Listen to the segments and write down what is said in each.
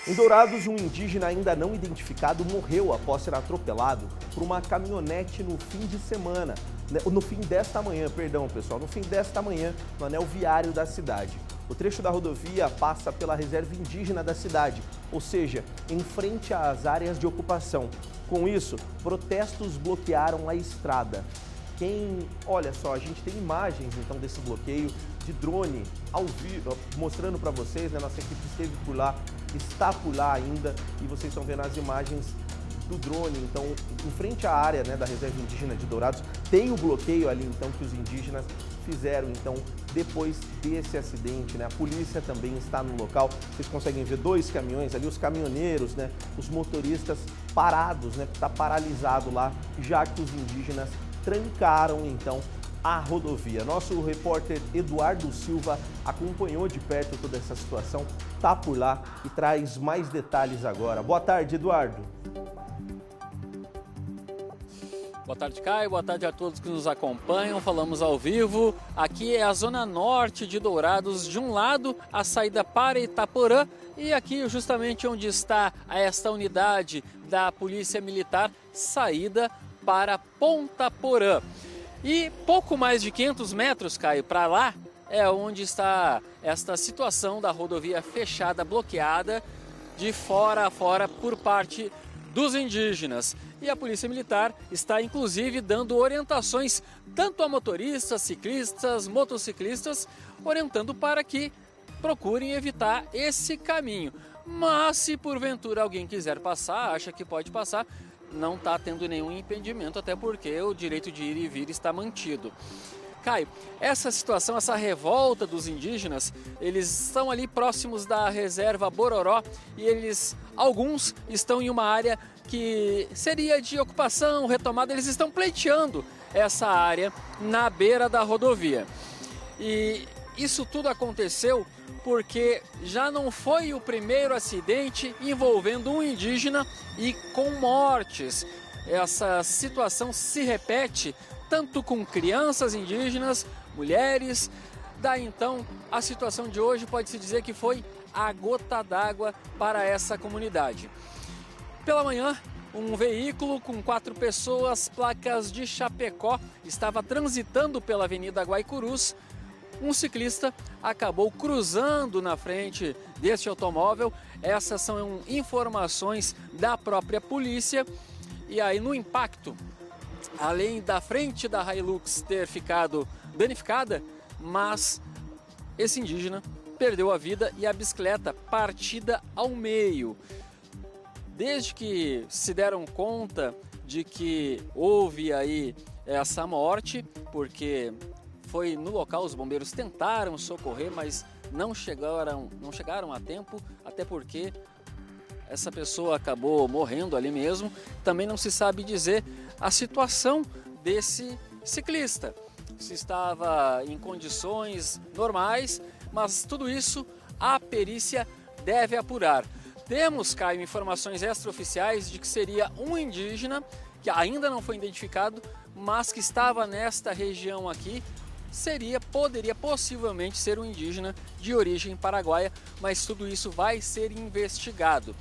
Em Dourados, um indígena ainda não identificado morreu após ser atropelado por uma caminhonete no fim de semana. No fim desta manhã, no anel viário da cidade. O trecho da rodovia passa pela reserva indígena da cidade, ou seja, em frente às áreas de ocupação. Com isso, protestos bloquearam a estrada. Olha só, a gente tem imagens então desse bloqueio de drone ao vivo, mostrando para vocês, né? Nossa equipe esteve por lá, está por lá ainda e vocês estão vendo as imagens do drone. Então, em frente à área, né, da reserva indígena de Dourados, tem o bloqueio ali então que os indígenas fizeram então depois desse acidente, né? A polícia também está no local. Vocês conseguem ver dois caminhões ali, os caminhoneiros, né? Os motoristas parados, né? Está paralisado lá, já que os indígenas trancaram então a rodovia. Nosso repórter Eduardo Silva acompanhou de perto toda essa situação, está por lá e traz mais detalhes agora. Boa tarde, Eduardo. Boa tarde, Caio. Boa tarde a todos que nos acompanham. Falamos ao vivo. Aqui é a zona norte de Dourados. De um lado, a saída para Itaporã e aqui justamente onde está esta unidade da Polícia Militar, saída para Ponta Porã. E pouco mais de 500 metros, Caio, para lá é onde está esta situação da rodovia fechada, bloqueada de fora a fora por parte dos indígenas. E a Polícia Militar está inclusive dando orientações tanto a motoristas, ciclistas, motociclistas, orientando para que procurem evitar esse caminho. Mas se porventura alguém quiser passar, acha que pode passar, não está tendo nenhum impedimento, até porque o direito de ir e vir está mantido. Caio, essa situação, essa revolta dos indígenas, eles estão ali próximos da reserva Bororó e alguns estão em uma área que seria de ocupação, retomada, eles estão pleiteando essa área na beira da rodovia. E isso tudo aconteceu porque já não foi o primeiro acidente envolvendo um indígena e com mortes. Essa situação se repete tanto com crianças indígenas, mulheres. Daí então, a situação de hoje pode-se dizer que foi a gota d'água para essa comunidade. Pela manhã, um veículo com 4 pessoas, placas de Chapecó, estava transitando pela Avenida Guaicurus. Um ciclista acabou cruzando na frente deste automóvel. Essas são informações da própria polícia. E aí, no impacto, além da frente da Hilux ter ficado danificada, mas esse indígena perdeu a vida e a bicicleta partida ao meio. Desde que se deram conta de que houve aí essa morte, porque foi no local, os bombeiros tentaram socorrer, mas não chegaram a tempo, até porque essa pessoa acabou morrendo ali mesmo. Também não se sabe dizer a situação desse ciclista, se estava em condições normais, mas tudo isso a perícia deve apurar. Temos, Caio, informações extraoficiais de que seria um indígena, que ainda não foi identificado, mas que estava nesta região aqui. Poderia possivelmente ser um indígena de origem paraguaia, mas tudo isso vai ser investigado.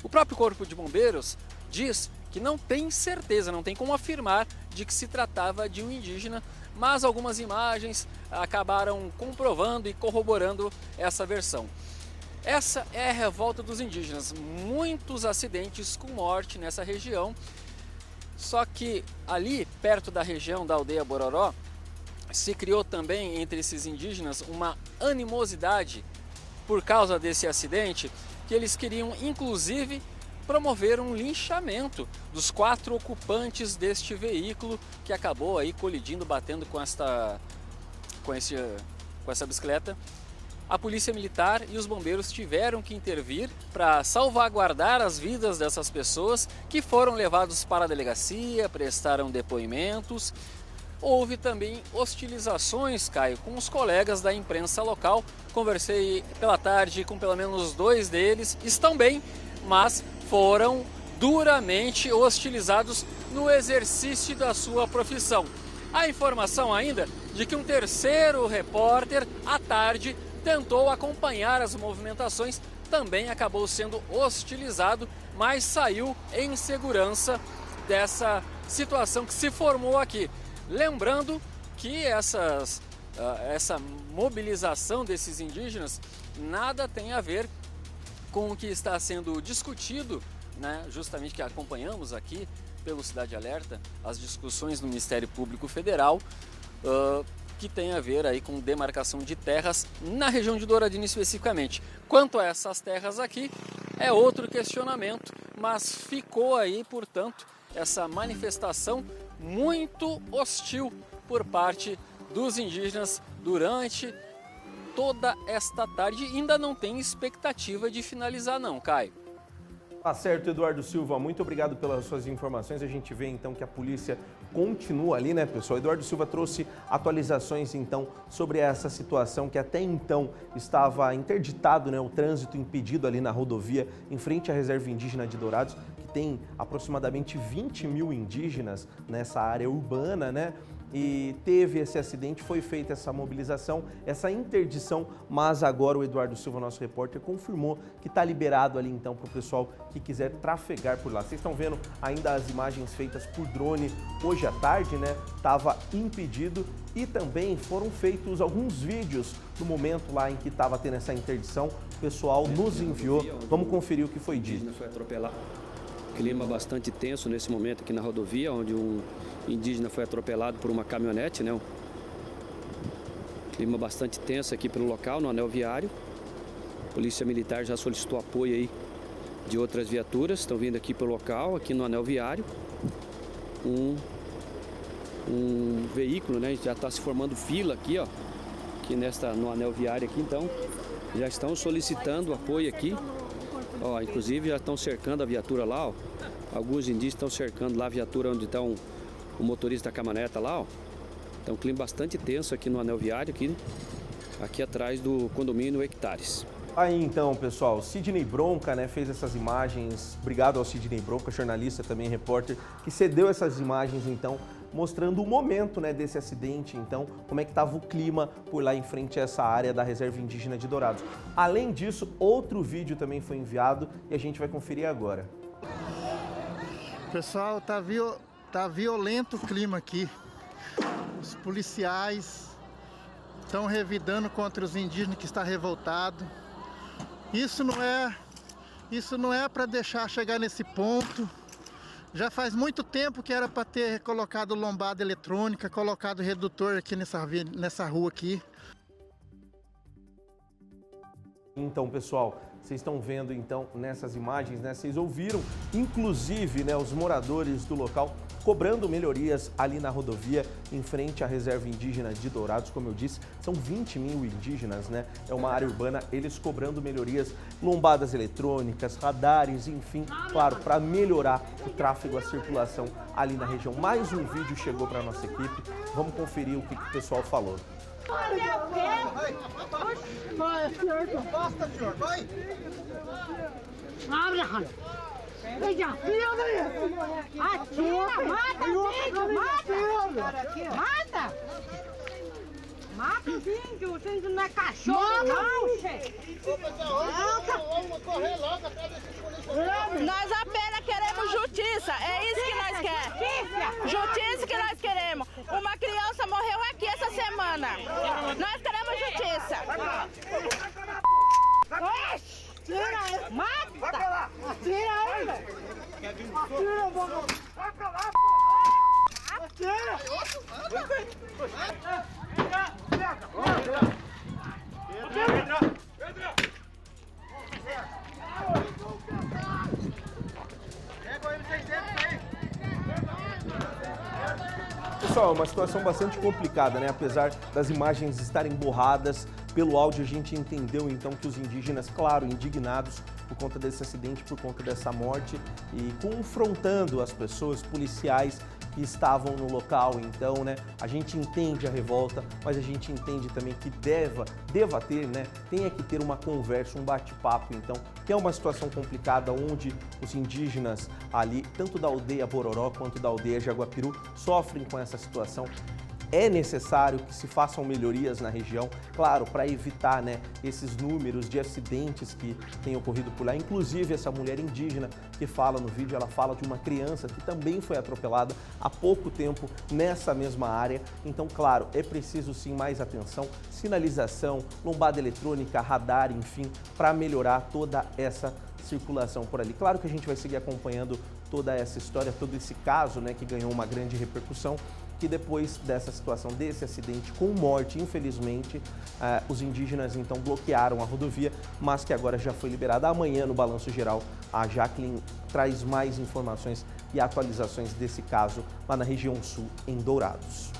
O próprio Corpo de Bombeiros diz que não tem certeza, não tem como afirmar de que se tratava de um indígena, mas algumas imagens acabaram comprovando e corroborando essa versão. Essa é a revolta dos indígenas, muitos acidentes com morte nessa região, só que ali perto da região da aldeia Bororó, se criou também entre esses indígenas uma animosidade por causa desse acidente, que eles queriam inclusive promover um linchamento dos 4 ocupantes deste veículo que acabou aí colidindo, batendo com essa bicicleta. A Polícia Militar e os bombeiros tiveram que intervir para salvaguardar as vidas dessas pessoas que foram levados para a delegacia, prestaram depoimentos. Houve também hostilizações, Caio, com os colegas da imprensa local. Conversei pela tarde com pelo menos 2 deles. Estão bem, mas foram duramente hostilizados no exercício da sua profissão. Há informação ainda de que um terceiro repórter, à tarde, tentou acompanhar as movimentações, também acabou sendo hostilizado, mas saiu em segurança dessa situação que se formou aqui. Lembrando que essa mobilização desses indígenas nada tem a ver com o que está sendo discutido, né, justamente que acompanhamos aqui pelo Cidade Alerta, as discussões no Ministério Público Federal, que tem a ver aí com demarcação de terras na região de Douradina especificamente. Quanto a essas terras aqui, é outro questionamento, mas ficou aí, portanto, essa manifestação muito hostil por parte dos indígenas durante toda esta tarde. Ainda não tem expectativa de finalizar não, Caio. Tá certo, Eduardo Silva, muito obrigado pelas suas informações. A gente vê então que a polícia continua ali, né, pessoal? Eduardo Silva trouxe atualizações então sobre essa situação que até então estava interditado, né, o trânsito impedido ali na rodovia em frente à reserva indígena de Dourados, que tem aproximadamente 20 mil indígenas nessa área urbana, né? E teve esse acidente, foi feita essa mobilização, essa interdição, mas agora o Eduardo Silva, nosso repórter, confirmou que está liberado ali então para o pessoal que quiser trafegar por lá. Vocês estão vendo ainda as imagens feitas por drone hoje à tarde, né? Estava impedido e também foram feitos alguns vídeos no momento lá em que estava tendo essa interdição. O pessoal nos enviou, vamos conferir o que foi dito. Foi atropelado. Clima bastante tenso nesse momento aqui na rodovia, onde um indígena foi atropelado por uma caminhonete, né? Clima bastante tenso aqui pelo local, no anel viário. A Polícia Militar já solicitou apoio aí de outras viaturas, estão vindo aqui pelo local, aqui no anel viário. Um veículo, né? Já está se formando fila aqui, ó, aqui no anel viário aqui, então já estão solicitando apoio aqui. Ó, inclusive já estão cercando a viatura lá, ó. Alguns indígenas estão cercando lá a viatura onde está o motorista da caminhoneta lá, ó. Então um clima bastante tenso aqui no anel viário, aqui atrás do condomínio Hectares. Aí então, pessoal, Sidney Bronca, né, fez essas imagens. Obrigado ao Sidney Bronca, jornalista também, repórter, que cedeu essas imagens então, mostrando o momento, né, desse acidente, então, como é que estava o clima por lá em frente a essa área da Reserva Indígena de Dourados. Além disso, outro vídeo também foi enviado e a gente vai conferir agora. Pessoal, tá violento o clima aqui. Os policiais estão revidando contra os indígenas que estão revoltados. Isso não é para deixar chegar nesse ponto. Já faz muito tempo que era para ter colocado lombada eletrônica, colocado redutor aqui nessa rua aqui. Então, pessoal, vocês estão vendo então nessas imagens, né? Vocês ouviram, inclusive, né, os moradores do local cobrando melhorias ali na rodovia em frente à reserva indígena de Dourados, como eu disse, são 20 mil indígenas, né? É uma área urbana, eles cobrando melhorias, lombadas eletrônicas, radares, enfim, claro, para melhorar o tráfego, a circulação ali na região. Mais um vídeo chegou para a nossa equipe, vamos conferir o que o pessoal falou. Basta, senhor, vai! Abre, Rani! Veja! Atira! Mata o índio! Mata! Mata os índios! Os índios não é cachorro, não, chefe! Vamos correr logo atrás desses policiais! Nós apenas queremos justiça, é isso que nós queremos. Justiça que nós queremos. Uma criança morreu aqui essa semana. Nós queremos justiça. Tira ele! Mata! Tira ele! Atira, vamos! Vai pra lá, pô! Atira! Pessoal, é uma situação bastante complicada, né? Apesar das imagens estarem borradas, pelo áudio a gente entendeu então que os indígenas, claro, indignados por conta desse acidente, por conta dessa morte e confrontando as pessoas policiais que estavam no local. Então, né, a gente entende a revolta, mas a gente entende também que deva ter, né, tenha que ter uma conversa, um bate-papo, então, que é uma situação complicada onde os indígenas ali, tanto da aldeia Bororó quanto da aldeia Jaguapiru, sofrem com essa situação É necessário que se façam melhorias na região, claro, para evitar, né, esses números de acidentes que têm ocorrido por lá. Inclusive, essa mulher indígena que fala no vídeo, ela fala de uma criança que também foi atropelada há pouco tempo nessa mesma área. Então, claro, é preciso sim mais atenção, sinalização, lombada eletrônica, radar, enfim, para melhorar toda essa circulação por ali. Claro que a gente vai seguir acompanhando toda essa história, todo esse caso, né, que ganhou uma grande repercussão, que depois dessa situação, desse acidente com morte, infelizmente, os indígenas então bloquearam a rodovia, mas que agora já foi liberada. Amanhã, no Balanço Geral, a Jacqueline traz mais informações e atualizações desse caso lá na região sul, em Dourados.